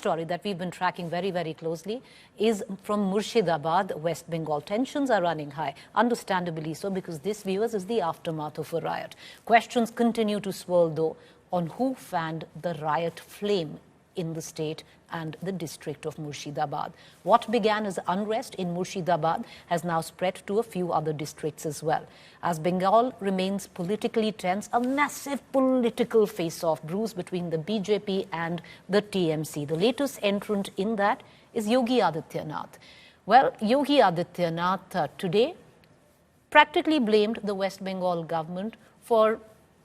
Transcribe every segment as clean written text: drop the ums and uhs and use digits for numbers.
Story that we've been tracking very, very closely is from Murshidabad, West Bengal. Tensions are running high, understandably so, because this, viewers, is the aftermath of a riot. Questions continue to swirl, though, on who fanned the riot flame in the state and the district of Murshidabad. What began as unrest in Murshidabad has now spread to a few other districts as well. As Bengal remains politically tense, a massive political face-off brews between the BJP and the TMC. The latest entrant in that is Yogi Adityanath. Well, Yogi Adityanath today practically blamed the West Bengal government for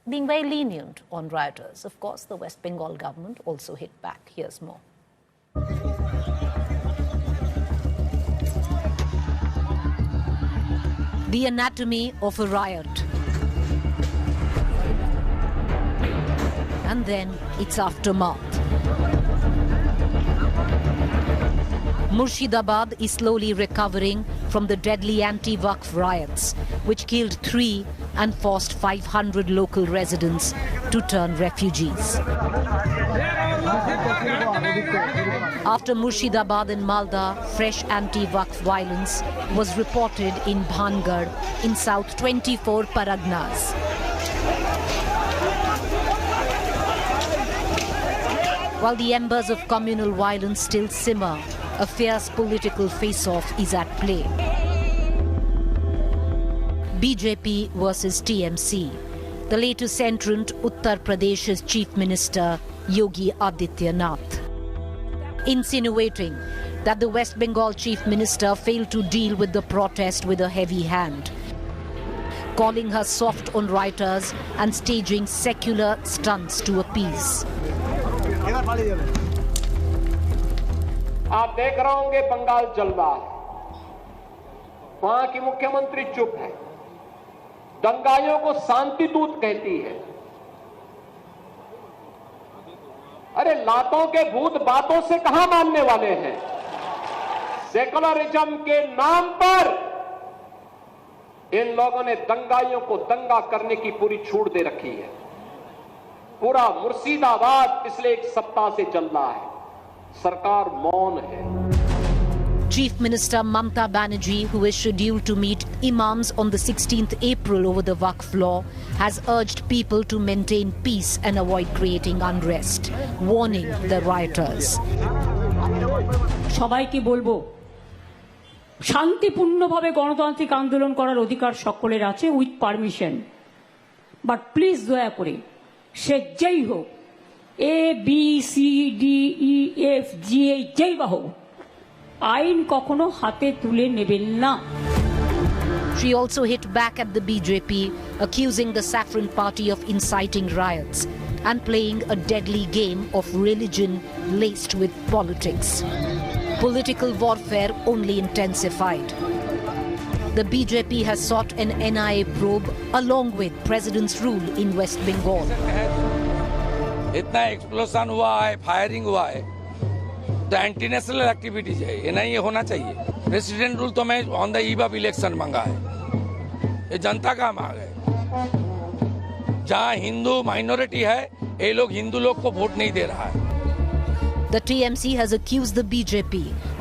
being very lenient on rioters. Of course, the West Bengal government also hit back. Here's more. The anatomy of a riot. And then its aftermath. Murshidabad is slowly recovering from the deadly anti-Waqf riots, which killed 3 and forced 500 local residents to turn refugees. After Murshidabad and Malda, fresh anti-Waqf violence was reported in Bhangarh in South 24 Paragnas. While the embers of communal violence still simmer, a fierce political face-off is at play. BJP versus TMC. The latest entrant, Uttar Pradesh's Chief Minister Yogi Adityanath, insinuating that the West Bengal Chief Minister failed to deal with the protest with a heavy hand, calling her soft on rioters and staging secular stunts to appease. आप देख रहे होंगे बंगाल जल रहा है, वहां की मुख्यमंत्री चुप है, दंगाइयों को शांति दूत कहती है। अरे लातों के भूत बातों से कहां मानने वाले हैं? सेकुलरिज्म के नाम पर इन लोगों ने दंगाइयों को दंगा करने की पूरी छूट दे रखी है। पूरा मुर्शिदाबाद पिछले 1 सप्ताह से चल रहा है, सरकार मौन है। Chief Minister Mamata Banerjee, who is scheduled to meet imams on the 16th April over the Waqf law, has urged people to maintain peace and avoid creating unrest, warning the rioters. সবাইকে বলবো, শান্তিপূর্ণভাবে গণতান্ত্রিক আন্দোলন করার অধিকার সকলের আছে with permission, but please দয়া করে সে যেই হোক, A, B, C, D, E, F, G, H যেই বা হোক, আইন কখনো হাতে তুলে নেবেন না। She also hit back at the BJP, accusing the Saffron Party of inciting riots and playing a deadly game of religion laced with politics. Political warfare only intensified. The BJP has sought an NIA probe along with President's rule in West Bengal. इतना explosion हुआ है, firing हुआ है, तो anti national activities है, ये नहीं होना चाहिए। प्रेसिडेंट रूल तो मैं on the eve of election मांगा है, ये जनता का मांग है। जहां हिंदू माइनॉरिटी है, ये लोग हिंदू लोग को वोट नहीं दे रहा है। The TMC has accused the BJP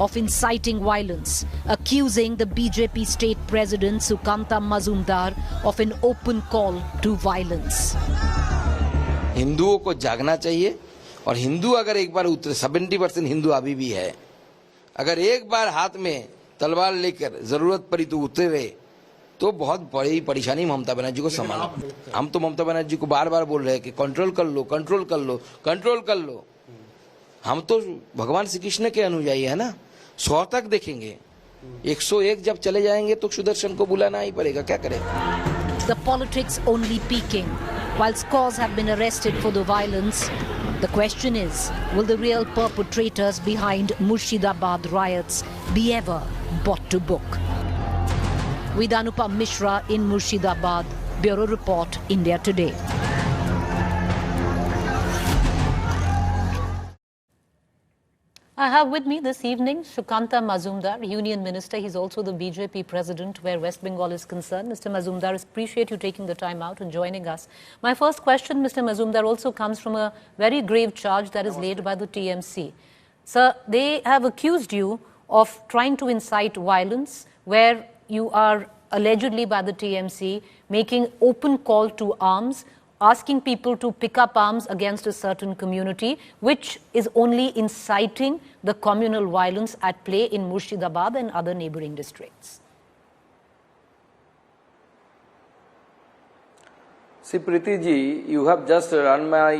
of inciting violence, accusing the BJP state president Sukanta Mazumdar of an open call to violence. हिंदुओं को जागना चाहिए, और हिंदू अगर एक बार उतरे, 70% हिंदू अभी भी है, अगर एक बार हाथ में तलवार लेकर जरूरत पड़ी तो उतरे, तो बहुत बड़ी परेशानी ममता बनर्जी को संभालना। हम तो ममता बनर्जी को बार बार बोल रहे हैं कि कंट्रोल कर लो, कंट्रोल कर लो, कंट्रोल कर लो। हम तो भगवान श्री कृष्ण के अनुयायी है ना, 100 तक देखेंगे, 101 जब चले जाएंगे तो सुदर्शन को बुलाना ही पड़ेगा, क्या करें। The politics only peaking. While scores have been arrested for the violence, the question is, will the real perpetrators behind Murshidabad riots be ever brought to book? With Anupam Mishra in Murshidabad, Bureau Report, India Today. I have with me this evening Sukanta Mazumdar, Union Minister. He's also the BJP President where West Bengal is concerned. Mr. Mazumdar, I appreciate you taking the time out and joining us. My first question, Mr. Mazumdar, also comes from a very grave charge that is laid by the TMC. Sir, they have accused you of trying to incite violence, where you are allegedly by the TMC making open call to arms, asking people to pick up arms against a certain community, which is only inciting the communal violence at play in Murshidabad and other neighboring districts. See, Preeti ji, you have just run my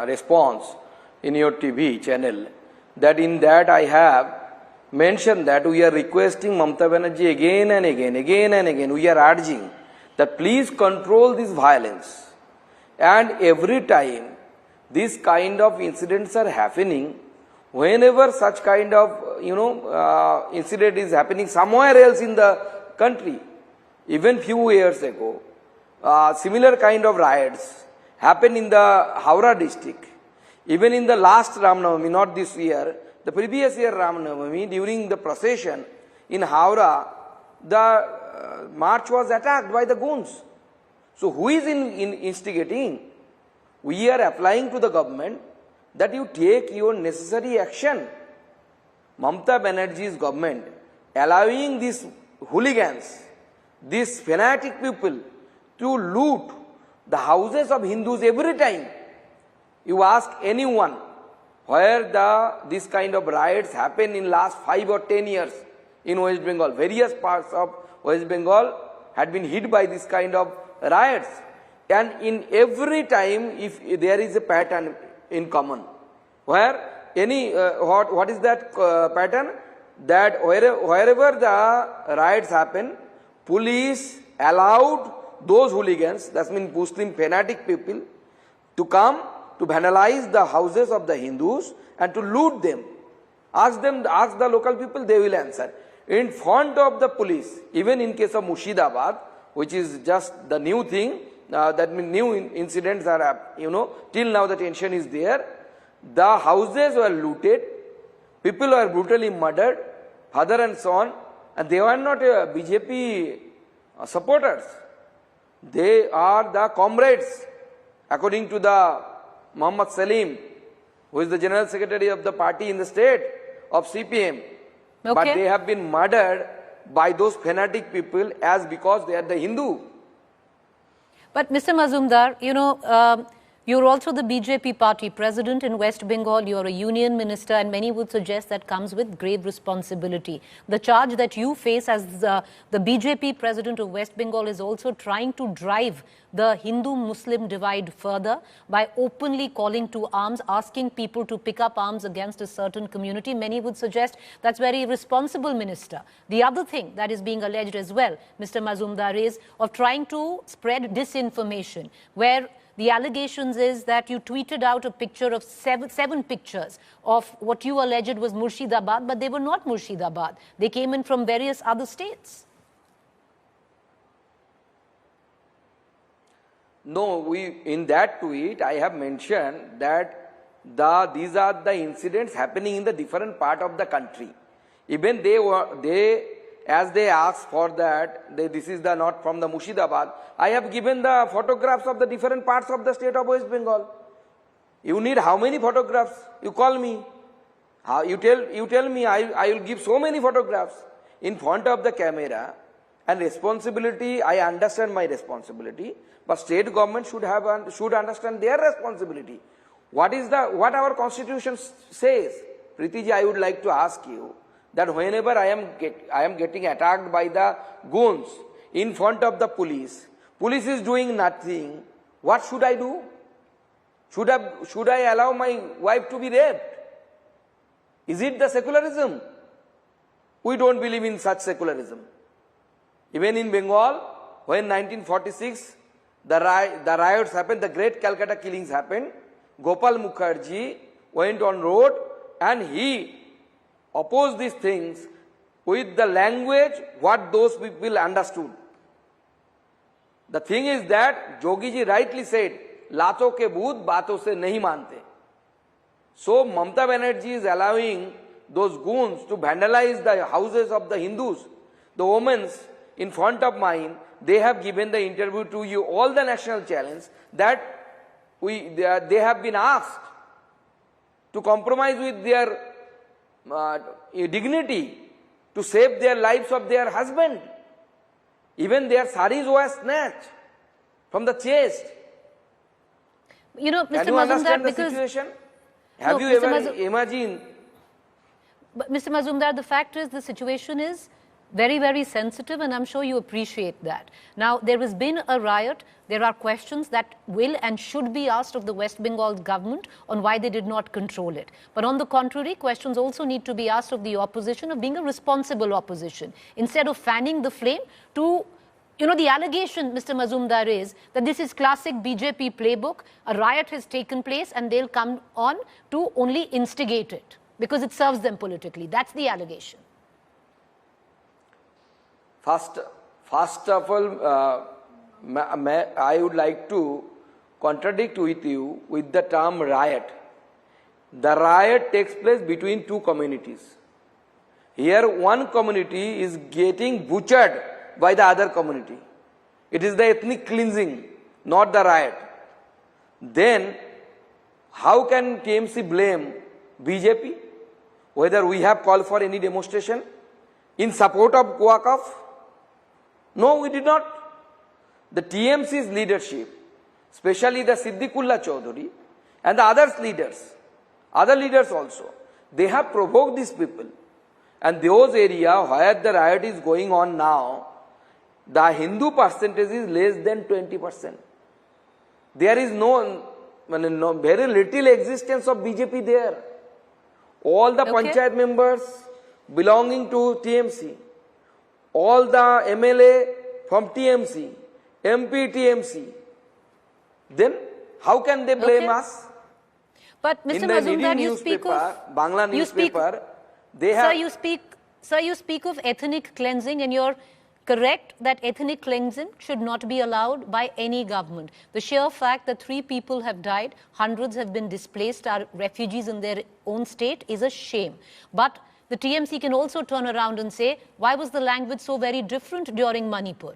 response in your TV channel. That in that I have mentioned that we are requesting Mamata Banerjee again and again. We are urging that please control this violence. And every time these kind of incidents are happening, whenever such kind of incident is happening somewhere else in the country, even few years ago, similar kind of riots happened in the Howrah district. Even in the last Ram Navami, not this year, the previous year Ram Navami, during the procession in Howrah, the march was attacked by the goons. So who is instigating? We are applying to the government that you take your necessary action. Mamata Banerjee's government allowing these hooligans, these fanatic people to loot the houses of Hindus every time. You ask anyone where this kind of riots happen in last 5 or 10 years in West Bengal. Various parts of West Bengal had been hit by this kind of riots. And in every time, if there is a pattern in common, where what is that pattern? That wherever the riots happen, police allowed those hooligans, that means Muslim fanatic people, to come to vandalize the houses of the Hindus and to loot them. Ask the local people, they will answer. In front of the police, even in case of Murshidabad, which is just the new thing, that means new incidents are, till now the tension is there. The houses were looted, people were brutally murdered, father and son, and they were not BJP supporters. They are the comrades, according to the Muhammad Salim, who is the General Secretary of the party in the state of CPM. Okay. But they have been murdered by those fanatic people because they are the Hindu. But Mr. Mazumdar, you're also the BJP party president in West Bengal. You're a union minister, and many would suggest that comes with grave responsibility. The charge that you face as the BJP president of West Bengal is also trying to drive the Hindu-Muslim divide further by openly calling to arms, asking people to pick up arms against a certain community. Many would suggest that's very irresponsible, Minister. The other thing that is being alleged as well, Mr. Mazumdar, is of trying to spread disinformation, where the allegations is that you tweeted out a picture of seven pictures of what you alleged was Murshidabad, but they were not Murshidabad. They came in from various other states. No, in that tweet, I have mentioned that these are the incidents happening in the different part of the country. Even as they asked for that, this is not from the Murshidabad. I have given the photographs of the different parts of the state of West Bengal. You need how many photographs? You call me. You tell me, I will give so many photographs in front of the camera. And responsibility, I understand my responsibility, but state government should understand their responsibility. What our constitution says? Preeti ji, I would like to ask you that whenever I am getting attacked by the goons in front of the police is doing nothing, what should I do? Should I allow my wife to be raped? Is it the secularism? We don't believe in such secularism. Even in Bengal, when 1946, the riots happened, the great Calcutta killings happened, Gopal Mukherjee went on road and he opposed these things with the language what those people understood. The thing is that Yogi ji rightly said, "Lato ke bhoot baaton se nahi mante." So Mamata Banerjee is allowing those goons to vandalize the houses of the Hindus. The women in front of mine, they have given the interview to you, all the national challenge, that they have been asked to compromise with their dignity, to save their lives of their husband. Even their saris were snatched from the chest. You know, Mr. Can you Mazumdar, understand the because situation? Have No, you Mr. ever imagined? But Mr. Mazumdar, the fact is the situation is very, very sensitive, and I'm sure you appreciate that. Now, there has been a riot. There are questions that will and should be asked of the West Bengal government on why they did not control it. But on the contrary, questions also need to be asked of the opposition of being a responsible opposition. Instead of fanning the flame to, you know, the allegation, Mr. Mazumdar, is that this is classic BJP playbook. A riot has taken place and they'll come on to only instigate it because it serves them politically. That's the allegation. First of all, I would like to contradict with you with the term riot. The riot takes place between two communities. Here one community is getting butchered by the other community. It is the ethnic cleansing, not the riot. Then how can TMC blame BJP? Whether we have called for any demonstration in support of Waqf? No, we did not. The TMC's leadership, especially the Siddiqullah Chaudhary and the other leaders also, they have provoked these people. And those areas where the riot is going on now, the Hindu percentage is less than 20%. There is no very little existence of BJP there. All the Panchayat members belonging to TMC, all the MLA from TMC, MP TMC, then how can they blame us? But Mr. In the Mazumdar, leading you speak newspaper, of Bangla newspaper, they have... Sir, you speak of ethnic cleansing, and you're correct that ethnic cleansing should not be allowed by any government. The sheer fact that 3 people have died, hundreds have been displaced, are refugees in their own state, is a shame. But the TMC can also turn around and say, why was the language so very different during Manipur?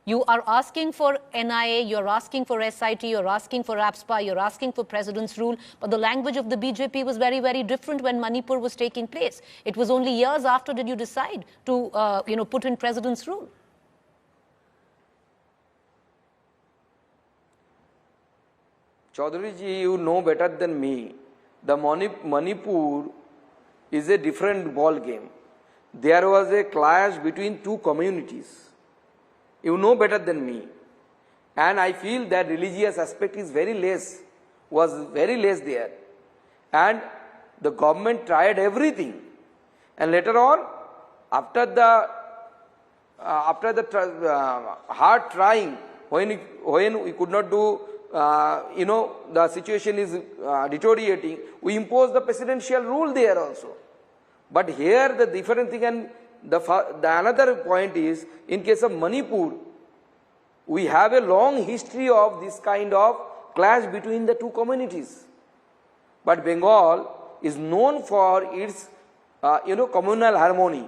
You are asking for NIA, you're asking for SIT, you're asking for APSPA, you're asking for President's rule, but the language of the BJP was very, very different when Manipur was taking place. It was only years after did you decide to, put in President's rule. Chaudhary ji, you know better than me. The Manipur is a different ball game. There was a clash between 2 communities. You know better than me. And I feel that religious aspect is was very less there. And the government tried everything. And later on, after the hard trying, when we could not do, the situation is deteriorating, we imposed the presidential rule there also. But here the different thing, and the another point is, in case of Manipur, we have a long history of this kind of clash between the 2 communities. But Bengal is known for its, communal harmony.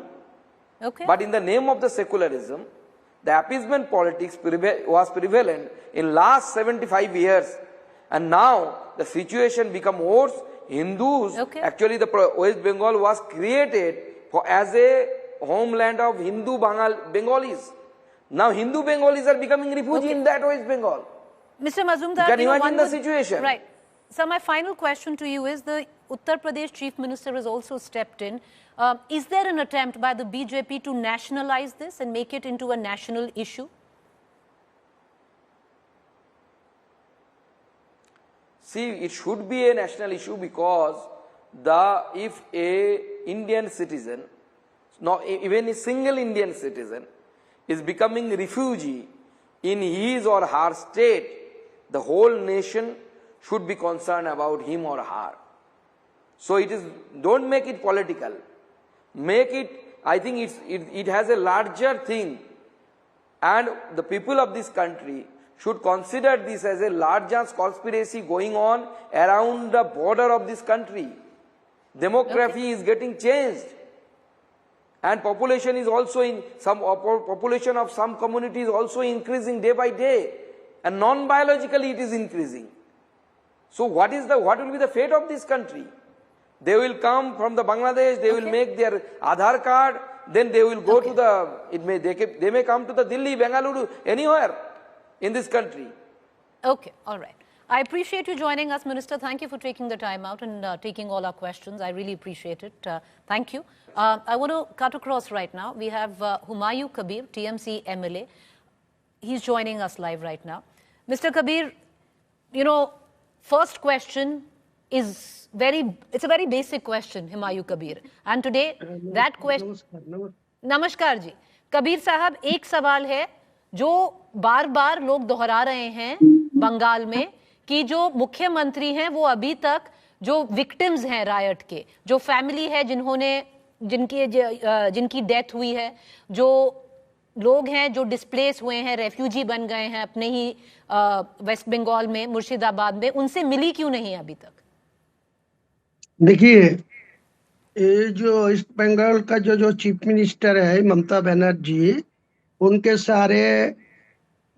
Okay. But in the name of the secularism, the appeasement politics was prevalent in last 75 years. And now the situation become worse. Hindus, actually the West Bengal was created as a homeland of Hindu Bengalis. Now Hindu Bengalis are becoming refugees in that West Bengal. Mr. Mazumdar, you can imagine the situation. Right. So my final question to you is, the Uttar Pradesh Chief Minister has also stepped in. Is there an attempt by the BJP to nationalize this and make it into a national issue? See, it should be a national issue because if a Indian citizen, even a single Indian citizen, is becoming a refugee in his or her state, the whole nation should be concerned about him or her. So don't make it political. Make it, I think it has a larger thing, and the people of this country should consider this as a larger conspiracy going on around the border of this country. Demography is getting changed, and population is also population of some communities also increasing day by day, and non-biologically it is increasing. So what will be the fate of this country? They will come from the Bangladesh, they will make their Aadhaar card, then they will go to the, they may come to the Delhi, Bengaluru, anywhere in this country. Okay, all right. I appreciate you joining us, Minister. Thank you for taking the time out and taking all our questions. I really appreciate it. Thank you. I want to cut across right now. We have Humayun Kabir, TMC MLA. He's joining us live right now. Mr. Kabir, you know, first question is it's a very basic question, Humayun Kabir. And today, that question... नमस्कार जी. कबीर साहब, एक सवाल है जो बार बार लोग दोहरा रहे हैं बंगाल में कि जो मुख्यमंत्री हैं वो अभी तक जो विक्टिम्स हैं रायट के, जो फैमिली है जिनकी डेथ हुई है, जो लोग हैं जो डिस्प्लेस हुए हैं, रेफ्यूजी बन गए हैं अपने ही वेस्ट बंगाल में, मुर्शिदाबाद में, उनसे मिली क्यों नहीं अभी तक? देखिए, ये जो ईस्ट बंगाल का जो चीफ मिनिस्टर है ममता बनर्जी, उनके सारे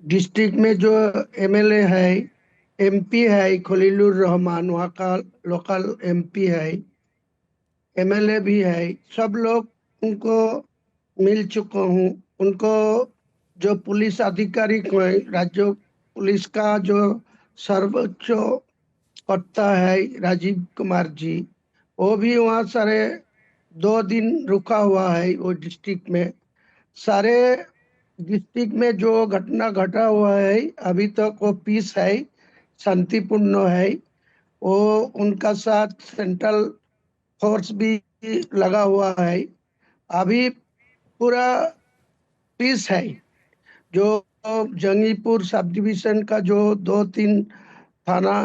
डिस्ट्रिक्ट में जो एमएलए है, एमपी है, खलीलुर रहमान वहाँ का लोकल एमपी है, एमएलए भी है, सब लोग उनको मिल चुका हूँ। उनको जो पुलिस अधिकारी राज्य पुलिस का जो सर्वोच्च करता है राजीव कुमार जी, वो भी वहाँ सारे 2 दिन रुका हुआ है वो डिस्ट्रिक्ट में। सारे डिस्ट्रिक्ट में जो घटना घटा हुआ है अभी तक वो पीस है, शांतिपूर्ण है। वो उनका साथ सेंट्रल फोर्स भी लगा हुआ है। अभी पूरा पीस है। जो जंगीपुर सब डिवीजन का जो 2-3 थाना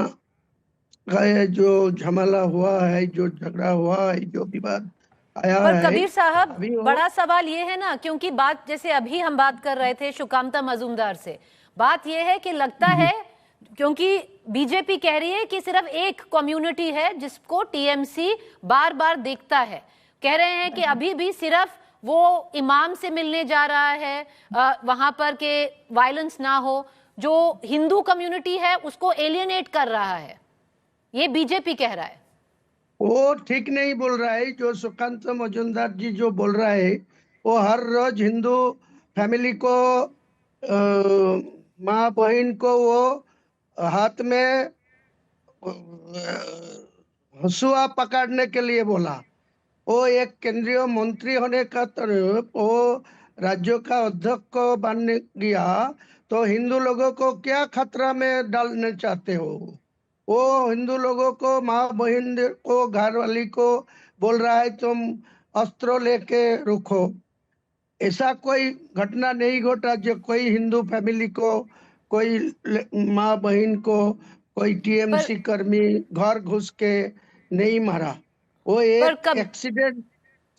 का जो झमेला हुआ है, जो झगड़ा हुआ है, जो विवाद आया पर है। कबीर साहब, बड़ा सवाल ये है ना, क्योंकि बात जैसे अभी हम बात कर रहे थे शुकामता मजूमदार से, बात ये है कि लगता है क्योंकि बीजेपी कह रही है कि सिर्फ एक कम्युनिटी है जिसको टीएमसी बार बार देखता है, कह रहे हैं कि अभी भी सिर्फ वो इमाम से मिलने जा रहा है वहां पर के वायलेंस ना हो, जो हिंदू कम्युनिटी है उसको एलियनेट कर रहा है, ये बीजेपी कह रहा है। वो ठीक नहीं बोल रहा है। जो सुकांत मजूमदार जी जो बोल रहा है, वो हर रोज हिंदू फैमिली को माँ बहन को वो हाथ में हंसुआ पकड़ने के लिए बोला। वो एक केंद्रीय मंत्री होने का तरफ वो राज्यों का अध्यक्ष को बनने गया, तो हिंदू लोगों को क्या खतरा में डालना चाहते हो? वो हिंदू लोगों को, माँ बहन को, घर वाली को बोल रहा है तुम अस्त्र लेके रुको। ऐसा कोई घटना नहीं घटा जो कोई हिंदू फैमिली को, कोई माँ बहन को, कोई टीएमसी कर्मी घर घुस के नहीं मारा। वो एक एक्सीडेंट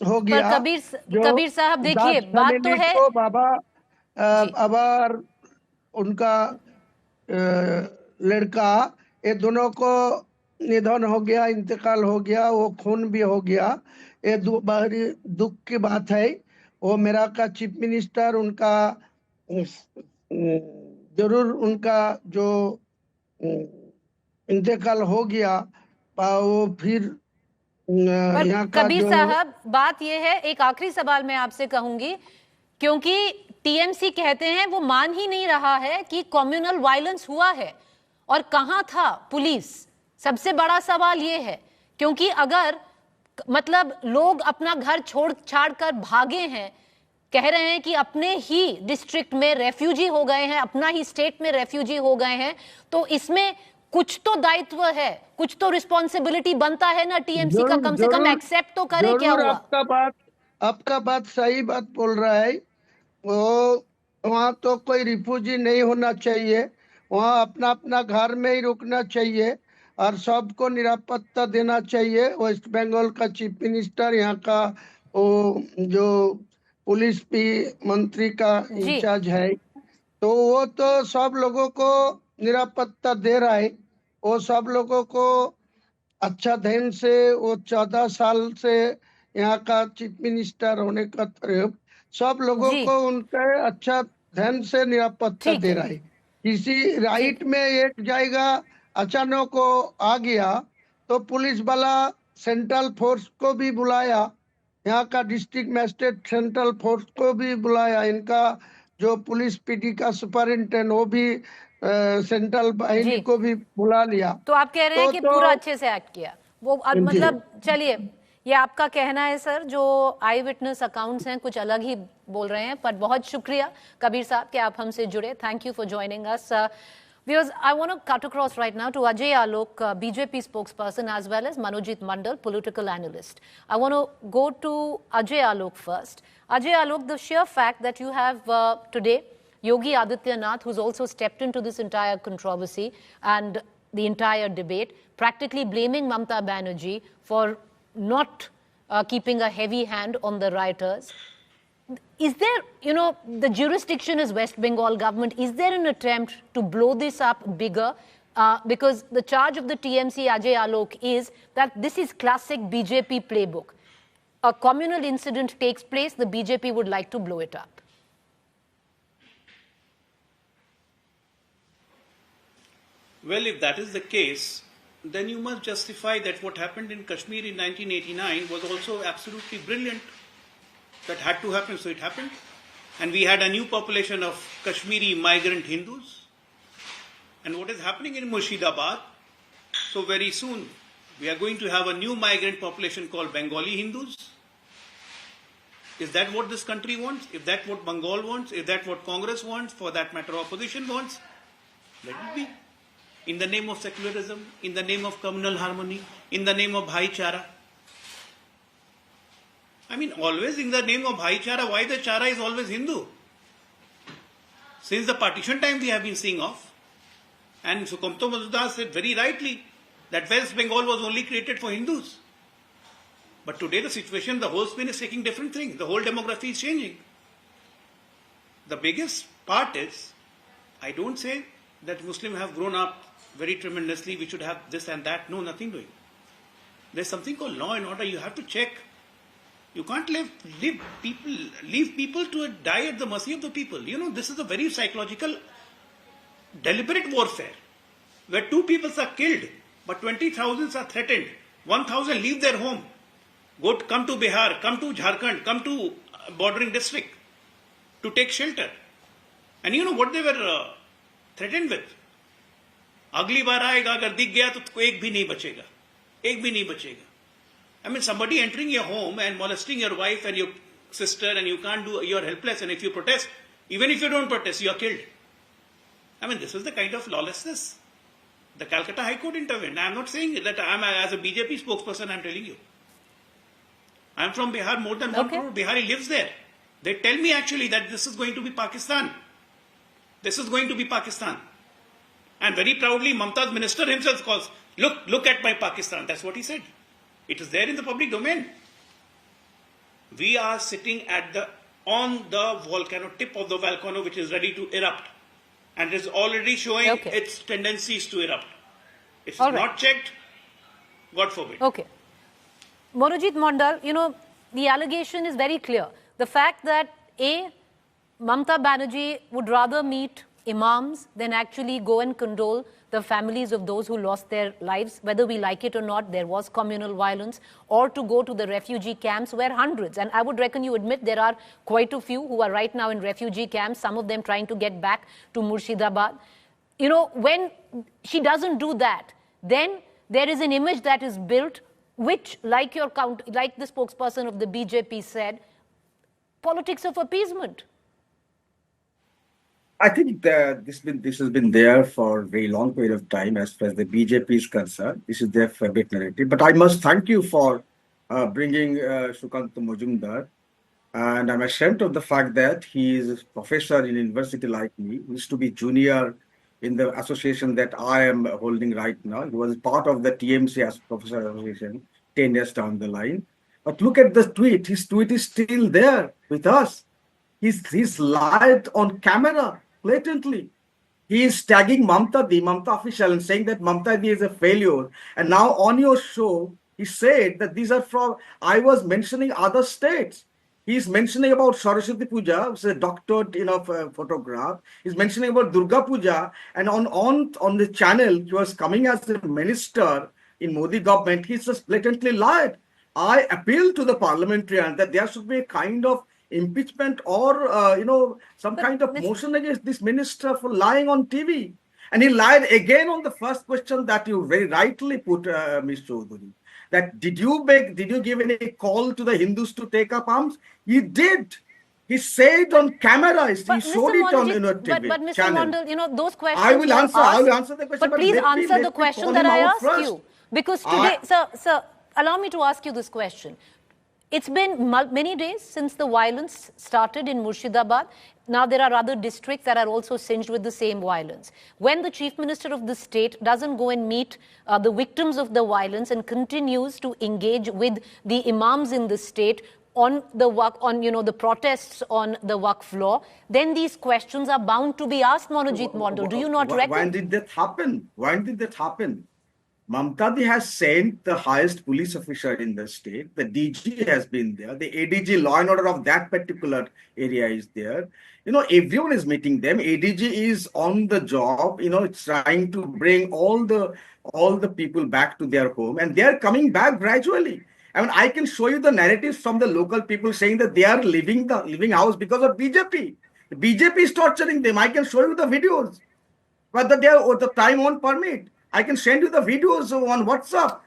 हो गया। कबीर साहब देखिए, बात तो है तो बाबा अबार उनका लड़का, ये दोनों को निधन हो गया, इंतकाल हो गया, वो खून भी हो गया। ये बाहरी दुख की बात है। वो मेरा का चीफ मिनिस्टर उनका जरूर उनका जो इंतकाल हो गया वो फिर यहाँ का कबीर साहब, बात ये है, एक आखिरी सवाल मैं आपसे कहूंगी, क्योंकि टीएमसी कहते हैं वो मान ही नहीं रहा है कि कम्युनल वायलेंस हुआ है और कहां था पुलिस। सबसे बड़ा सवाल ये है, क्योंकि अगर मतलब लोग अपना घर छोड़ छाड़ कर भागे हैं, कह रहे हैं कि अपने ही डिस्ट्रिक्ट में रेफ्यूजी हो गए हैं, अपना ही स्टेट में रेफ्यूजी हो गए हैं, तो इसमें कुछ तो दायित्व है, कुछ तो रिस्पॉन्सिबिलिटी बनता है ना टीएमसी का, कम से कम एक्सेप्ट तो करे। क्या हुआ? आपका बात सही बात बोल रहा है। वो वहाँ तो कोई रिफ्यूजी नहीं होना चाहिए, वहाँ अपना अपना घर में ही रुकना चाहिए और सबको निरापत्ता देना चाहिए। वेस्ट बंगाल का चीफ मिनिस्टर, यहाँ का वो जो पुलिस भी मंत्री का इंचार्ज है, तो वो तो सब लोगों को निरापत्ता दे रहा है। वो सब लोगों को अच्छा ढंग से, वो 14 साल से यहाँ का चीफ मिनिस्टर होने का तरफ सब लोगों को उनके अच्छा ढंग से निरापत्ता दे रहा है। किसी राइट में एक जाएगा अचानक को आ गया तो पुलिस वाला सेंट्रल फोर्स को भी बुलाया, यहाँ का डिस्ट्रिक्ट मजिस्ट्रेट सेंट्रल फोर्स को भी बुलाया, इनका जो पुलिस पीटी का सुपरिंटेंडेंट वो भी सेंट्रल बाहिनी जी। को भी बुला लिया। तो आप कह रहे हैं कि पूरा अच्छे से एक्ट किया वो जी। मतलब चलिए, ये आपका कहना है सर, जो आई विटनेस अकाउंट्स हैं कुछ अलग ही बोल रहे हैं, पर बहुत शुक्रिया कबीर साहब कि आप हमसे जुड़े। Thank you for joining us. Viewers, I want to cut across right now to Ajay Alok, BJP spokesperson, as well as Manojit Mandal, political analyst. I want to go to Ajay Alok first. Ajay Alok, the sheer fact that you have today Yogi Adityanath, who's also stepped into this entire controversy and the entire debate, practically blaming Mamata Banerjee for not keeping a heavy hand on the rioters. Is there, the jurisdiction is West Bengal government. Is there an attempt to blow this up bigger? Because the charge of the TMC, Ajay Alok, is that this is classic BJP playbook. A communal incident takes place, the BJP would like to blow it up. Well, if that is the case, then you must justify that what happened in Kashmir in 1989 was also absolutely brilliant. That had to happen, so it happened. And we had a new population of Kashmiri migrant Hindus. And what is happening in Murshidabad, so very soon, we are going to have a new migrant population called Bengali Hindus. Is that what this country wants? Is that what Bengal wants? Is that what Congress wants? For that matter, opposition wants? Let it be. In the name of secularism, in the name of communal harmony, in the name of bhaichara. I mean, always in the name of bhaichara, why the chara is always Hindu? Since the partition time we have been seeing off. And Sukamto Mazumdar said very rightly that West Bengal was only created for Hindus. But today the situation, the whole spin is taking different things. The whole demography is changing. The biggest part is, I don't say that Muslims have grown up very tremendously, we should have this and that. No, nothing doing. There's something called law and order. You have to check. You can't leave people to die at the mercy of the people. This is a very psychological, deliberate warfare, where 2 people are killed, but 20,000 are threatened. 1,000 leave their home, come to Bihar, come to Jharkhand, come to bordering district to take shelter. And you know what they were threatened with? अगली बार आएगा, अगर दिख गया तो एक भी नहीं बचेगा, एक भी नहीं बचेगा. I mean, somebody entering your home and molesting your wife and your sister, and you can't do, you're helpless, and if you protest, even if you don't protest, you are killed. I mean, this is the kind of lawlessness. The Calcutta High Court intervened. I'm not saying that as a BJP spokesperson, I'm telling you. I'm from Bihar, more than 1 crore Bihari lives there. They tell me actually that this is going to be Pakistan. This is going to be Pakistan. And very proudly, Mamata's minister himself calls, look at my Pakistan. That's what he said. It is there in the public domain. We are sitting on the volcano, tip of the volcano, which is ready to erupt. And it is already showing its tendencies to erupt. It's not checked, God forbid. Okay. Manojit Mandal, the allegation is very clear. The fact that Mamata Banerjee would rather meet imams than actually go and condole the families of those who lost their lives, whether we like it or not, there was communal violence, or to go to the refugee camps where hundreds, and I would reckon you admit there are quite a few who are right now in refugee camps, some of them trying to get back to Murshidabad. When she doesn't do that, then there is an image that is built which, like the spokesperson of the BJP said, politics of appeasement. I think this has been there for a very long period of time as far as the BJP is concerned. This is their favorite narrative. But I must thank you for bringing Sukant Majumdar. And I'm ashamed of the fact that he is a professor in university like me. He used to be junior in the association that I am holding right now. He was part of the TMC as Professor Association 10 years down the line. But look at the tweet. His tweet is still there with us. He's lied on camera blatantly. He is tagging Mamata, the Mamata official, and saying that Mamata is a failure. And now on your show, he said that these are from, I was mentioning other states. He's mentioning about Saraswati Puja, which is a doctored photograph. He's mentioning about Durga Puja. And on the channel, he was coming as a minister in Modi government, he's just blatantly lied. I appeal to the parliamentarian that there should be a kind of impeachment or, some kind of motion against this minister for lying on TV. And he lied again on the first question that you very rightly put, Ms. Chaudhary. That did you give any call to the Hindus to take up arms? He did. He said on camera. He showed it on TV But Mr. channel. Mondal, those questions I will answer the question. But please answer the question that I asked you. Because today, sir, allow me to ask you this question. It's been many days since the violence started in Murshidabad. Now there are other districts that are also singed with the same violence. When the Chief Minister of the state doesn't go and meet the victims of the violence and continues to engage with the imams in the state on the protests on the Waqf law, then these questions are bound to be asked, Monojit Mondal. Do you not reckon? When did that happen? Mamtadi has sent the highest police officer in the state. The DG has been there. The ADG, law and order of that particular area, is there. Everyone is meeting them. ADG is on the job, trying to bring all the people back to their home, and they are coming back gradually. I mean, I can show you the narratives from the local people saying that they are leaving house because of BJP. The BJP is torturing them. I can show you the videos, but the time won't permit. I can send you the videos on WhatsApp.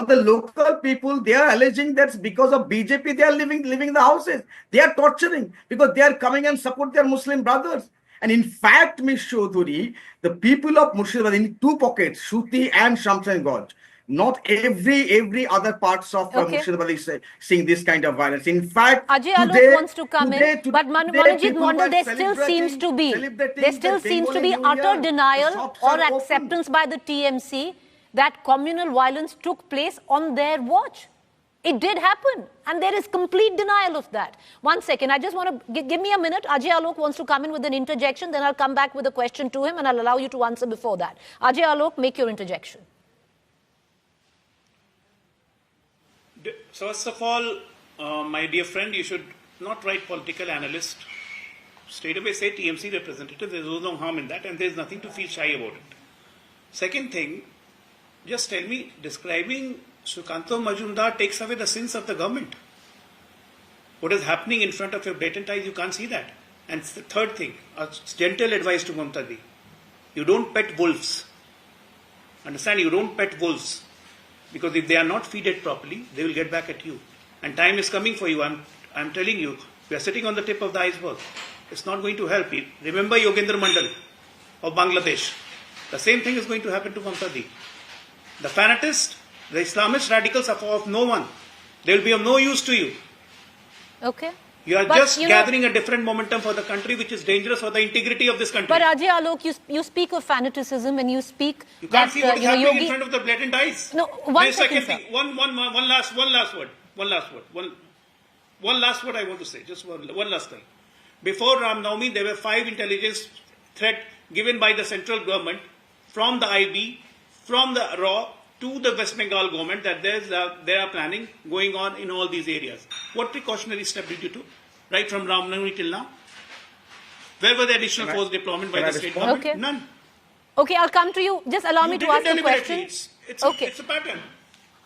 The local people, they are alleging that because of BJP, they are leaving the houses. They are torturing because they are coming and support their Muslim brothers. And in fact, Ms. Chaudhary, the people of Murshidabad in two pockets, Shuti and Shamshanganj, not every other parts of Murshidabad is seeing this kind of violence. In fact, Ajay Alok wants to come in, but Monojit Mondal, there still seems to be utter denial or acceptance by the TMC that communal violence took place on their watch. It did happen, and there is complete denial of that. 1 second, I just want to give me a minute. Ajay Alok wants to come in with an interjection, then I'll come back with a question to him, and I'll allow you to answer before that. Ajay Alok, make your interjection. So first of all, my dear friend, you should not write political analyst. Straight away say TMC representative. There's no harm in that, and there's nothing to feel shy about it. Second thing, just tell me, describing Sukhanto Majumdar takes away the sins of the government. What is happening in front of your blatant eyes, you can't see that. And third thing, a gentle advice to Mamtadi. You don't pet wolves. Understand, you don't pet wolves. Because if they are not feeded properly, they will get back at you. And time is coming for you. I'm telling you, we are sitting on the tip of the iceberg. It's not going to help you. Remember Yogendra Mandal of Bangladesh. The same thing is going to happen to Mamtadi. The fanatists, the Islamist radicals are of no one. They will be of no use to you. Okay. You are just gathering a different momentum for the country, which is dangerous for the integrity of this country. But Ajay Alok, you speak of fanaticism and you speak. You can't see what is happening in front of the blatant eyes. No, one second. One last word. One last word I want to say. Just one last thing. Before Ram Navami, there were 5 intelligence threats given by the central government from the IB, from the RAW to the West Bengal government that there are planning going on in all these areas. What precautionary step did you do? Right from Ram Navami till now? Where were the additional force deployment by the state government? Okay. None. Okay, I'll come to you. Just allow me to ask a question. It's a pattern.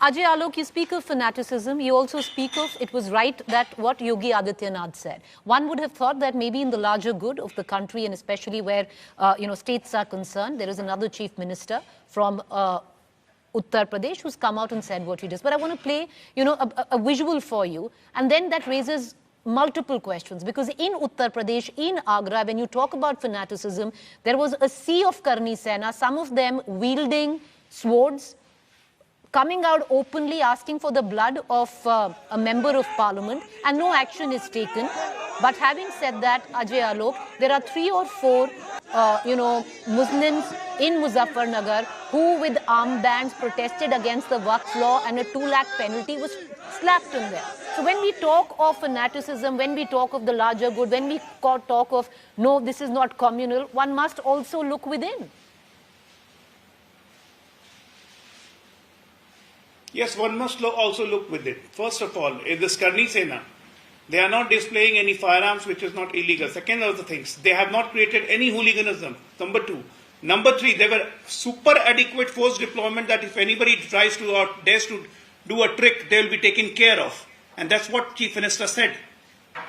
Ajay Alok, you speak of fanaticism. You also speak of, it was right that what Yogi Adityanath said. One would have thought that maybe in the larger good of the country, and especially where, states are concerned, there is another chief minister from Uttar Pradesh who's come out and said what he does. But I want to play, a visual for you. And then that raises multiple questions. Because in Uttar Pradesh, in Agra, when you talk about fanaticism, there was a sea of Karni Sena, some of them wielding swords, coming out openly asking for the blood of a member of parliament, and no action is taken. But having said that, Ajay Alok, there are 3 or 4, Muslims in Muzaffarnagar who with armbands protested against the Waqf law, and a 2 lakh penalty was slapped on them. So when we talk of fanaticism, when we talk of the larger good, when we talk of, no, this is not communal, one must also look within. Yes, one must also look with it. First of all, in this Karni Sena, they are not displaying any firearms, which is not illegal. Second of the things, they have not created any hooliganism. Number 2, Number 3, there were super adequate force deployment that if anybody tries to or dares to do a trick, they will be taken care of. And that's what Chief Minister said.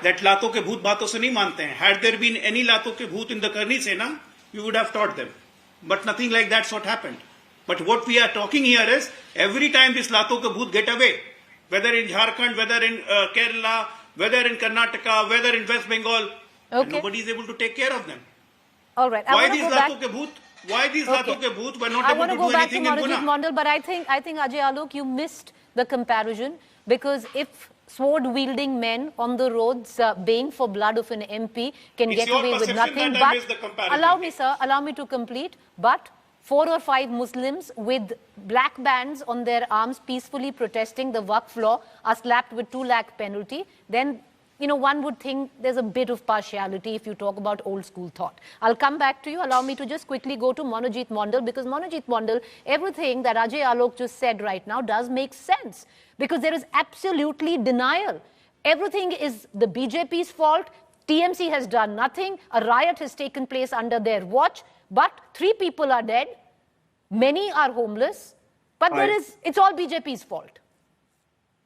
That लातों के भूत बातों से नहीं मानते हैं. Had there been any लातों के भूत in the Karni Sena, you would have taught them. But nothing like that's what happened. But what we are talking here is, every time this lato ke bhoot get away, whether in Jharkhand, whether in Kerala, whether in Karnataka, whether in West Bengal, and nobody is able to take care of them. All right. Why these lato ke bhoot? Why these lato ke bhoot were not able to do anything in Guna? I want to go back to Manojit Mondal, but I think Ajay Alok, you missed the comparison, because if sword-wielding men on the roads baying for blood of an MP can get away with nothing, but allow me, sir, allow me to complete, but 4 or 5 Muslims with black bands on their arms peacefully protesting the Waqf law are slapped with 2 lakh penalty, then, you know, one would think there's a bit of partiality if you talk about old school thought. I'll come back to you. Allow me to just quickly go to Manojit Mondal, because Manojit Mondal, everything that Ajay Alok just said right now does make sense, because there is absolutely denial. Everything is the BJP's fault. TMC has done nothing. A riot has taken place under their watch, but 3 people are dead. Many are homeless, but it's all BJP's fault.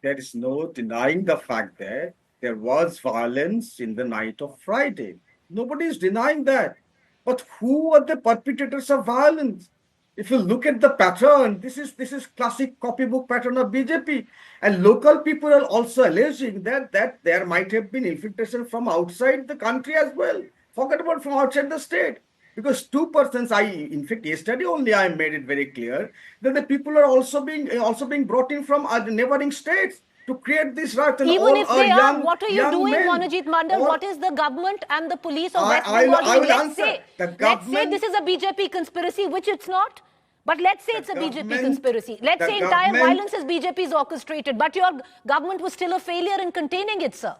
There is no denying the fact that there was violence in the night of Friday. Nobody is denying that. But who are the perpetrators of violence? If you look at the pattern, this is classic copybook pattern of BJP. And local people are also alleging that there might have been infiltration from outside the country as well. Forget about from outside the state. Because 2 persons, in fact, yesterday only I made it very clear that the people are also being brought in from the neighboring states to create this riot. Even if they are, what are you doing, Manojit Mondal? What is the government and the police of West Bengal doing? Let's say this is a BJP conspiracy, which it's not. But let's say it's a BJP conspiracy. Let's say entire violence is BJP's orchestrated, but your government was still a failure in containing it, sir.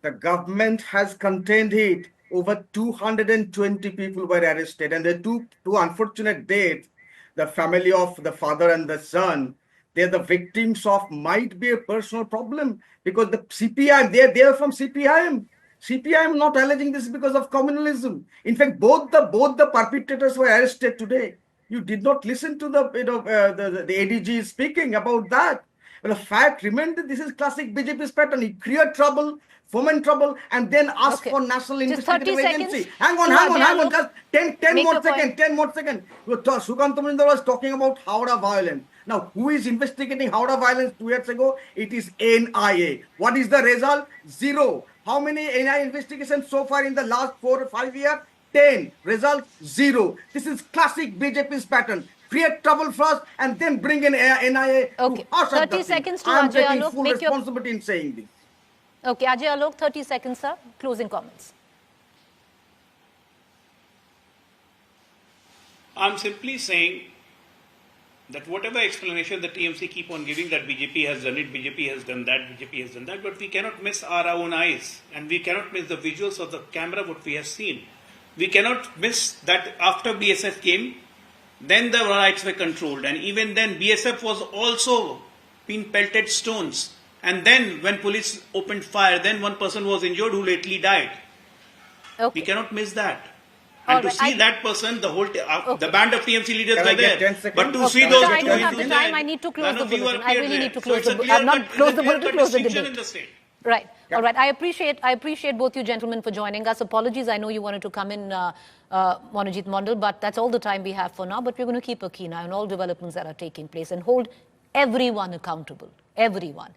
The government has contained it. Over 220 people were arrested, and the two unfortunate deaths, the family of the father and the son, they're the victims of might be a personal problem, because the CPIM, they are from CPIM. CPIM not alleging this because of communalism. In fact, both the perpetrators were arrested today. You did not listen to the ADG speaking about that. But the fact remains that this is classic BJP's pattern. You create trouble, foment trouble, and then ask for national investigative agency. Hang on, just 10 more seconds. Sukanta Majumdar was talking about Howrah violence. Now, who is investigating Howrah violence 2 years ago? It is NIA. What is the result? 0. How many NIA investigations so far in the last 4 or 5 years? 10. Result 0. This is classic BJP's pattern. Create trouble first and then bring in NIA. Okay, 30 seconds to Ajay Alok. I'm taking full responsibility in saying this. Okay, Ajay Alok, 30 seconds, sir. Closing comments. I'm simply saying that whatever explanation the TMC keep on giving, that BJP has done it, BJP has done that, BJP has done that, but we cannot miss our own eyes, and we cannot miss the visuals of the camera, what we have seen. We cannot miss that after BSF came, then the riots were controlled, and even then BSF was also being pelted stones. And then when police opened fire, then one person was injured who lately died. Okay. We cannot miss that. And to see that person, the whole the band of TMC leaders were there. But to see those I don't have the time. I need to close the bulletin. I really need to close the bulletin. Not close the bulletin, close the debate. Right. All right. I appreciate both you gentlemen for joining us. Apologies. I know you wanted to come in, Manojit Mondal, but that's all the time we have for now. But we're going to keep a keen eye on all developments that are taking place and hold everyone accountable. Everyone.